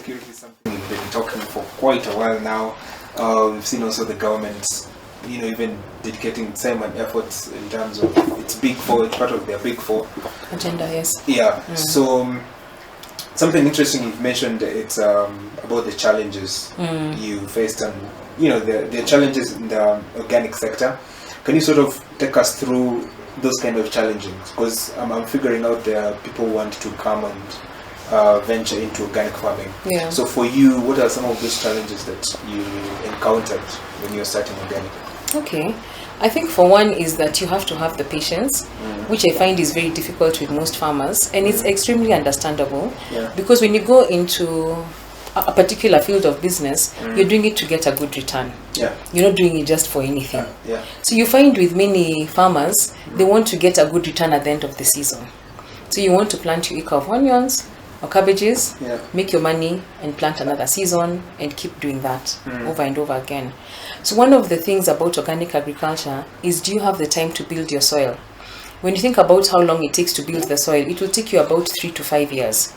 security is something we've been talking for quite a while now. We've seen also the government, even dedicating time and efforts in terms of its Big Four, it's part of their Big Four agenda. Yes. Yeah. So something interesting you've mentioned, it's about the challenges you faced, and the challenges in the organic sector. Can you sort of take us through those kind of challenges? Because I'm figuring out there are people who want to come and venture into organic farming. Yeah. So for you, what are some of those challenges that you encountered when you were starting organic? Okay. I think for one is that you have to have the patience, which I find is very difficult with most farmers, and it's extremely understandable because when you go into a particular field of business, you're doing it to get a good return. Yeah. You're not doing it just for anything. Yeah. So you find with many farmers, they want to get a good return at the end of the season. So you want to plant your acre of onions or cabbages, make your money and plant another season and keep doing that over and over again. So one of the things about organic agriculture is, do you have the time to build your soil? When you think about how long it takes to build the soil, it will take you about 3 to 5 years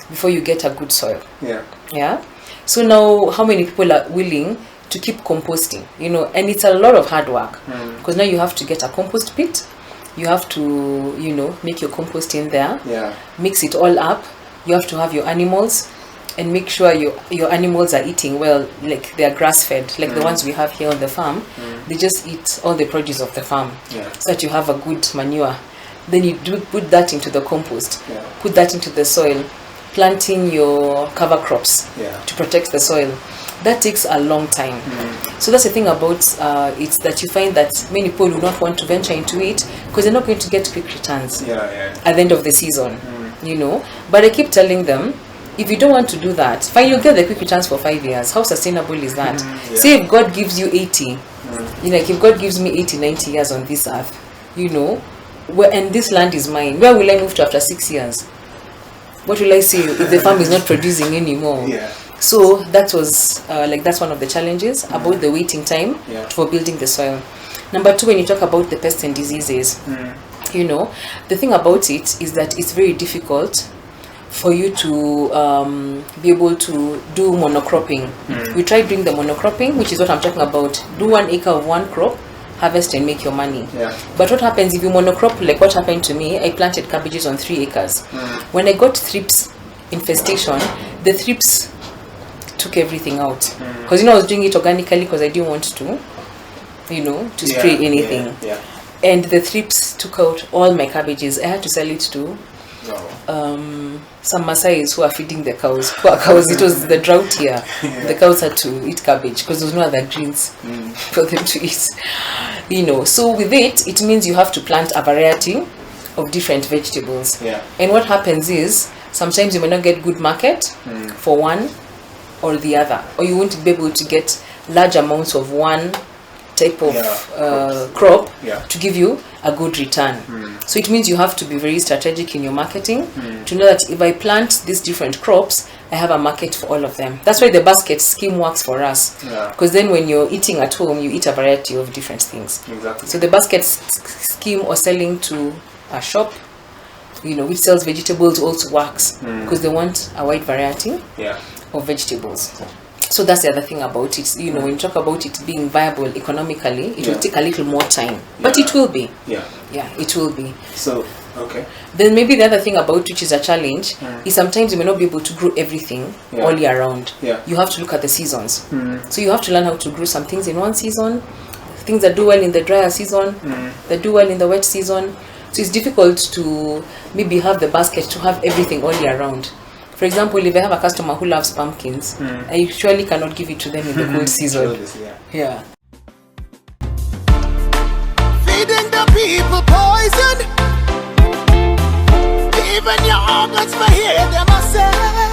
before you get a good soil. Yeah. So now, how many people are willing to keep composting? And it's a lot of hard work because now you have to get a compost pit. You have to, make your compost in there. Mix it all up. You have to have your animals and make sure your animals are eating well, like they are grass fed, like the ones we have here on the farm. They just eat all the produce of the farm so that you have a good manure. Then you do put that into the compost, put that into the soil, planting your cover crops to protect the soil. That takes a long time. So that's the thing about it's that you find that many people do not want to venture into it because they're not going to get quick returns at the end of the season. But I keep telling them, if you don't want to do that, fine, you'll get the quick returns for 5 years. How sustainable is that? Say if God gives you 80, like if God gives me 80, 90 years on this earth, and this land is mine, where will I move to after 6 years? What will I say if the farm is not producing anymore? So that was that's one of the challenges about the waiting time for building the soil. Number 2, when you talk about the pests and diseases, the thing about it is that it's very difficult for you to be able to do monocropping. We tried doing the monocropping, which is what I'm talking about. Do 1 acre of one crop, harvest and make your money. But what happens if you monocrop, like what happened to me? I planted cabbages on 3 acres. When I got thrips infestation, the thrips took everything out. Because I was doing it organically because I didn't want to, to spray anything. And the thrips took out all my cabbages. I had to sell it to some Maasais who are feeding the cows. Poor cows, it was the drought here. The cows had to eat cabbage because there was no other greens for them to eat. So with it means you have to plant a variety of different vegetables. And what happens is, sometimes you may not get good market for one or the other, or you won't be able to get large amounts of one type of crop to give you a good return. So it means you have to be very strategic in your marketing to know that if I plant these different crops, I have a market for all of them. That's why the basket scheme works for us, because then when you're eating at home, you eat a variety of different things. So the basket scheme or selling to a shop, which sells vegetables, also works because they want a wide variety of vegetables. So that's the other thing about it. When you talk about it being viable economically, it will take a little more time, but it will be. It will be. So, okay. Then maybe the other thing about which is a challenge is sometimes you may not be able to grow everything all year round. You have to look at the seasons. So you have to learn how to grow some things in one season, things that do well in the drier season, that do well in the wet season. So it's difficult to maybe have the basket to have everything all year round. For example, if I have a customer who loves pumpkins, I surely cannot give it to them in the cold season. Feeding the people poison. Even your organs for hear them I say.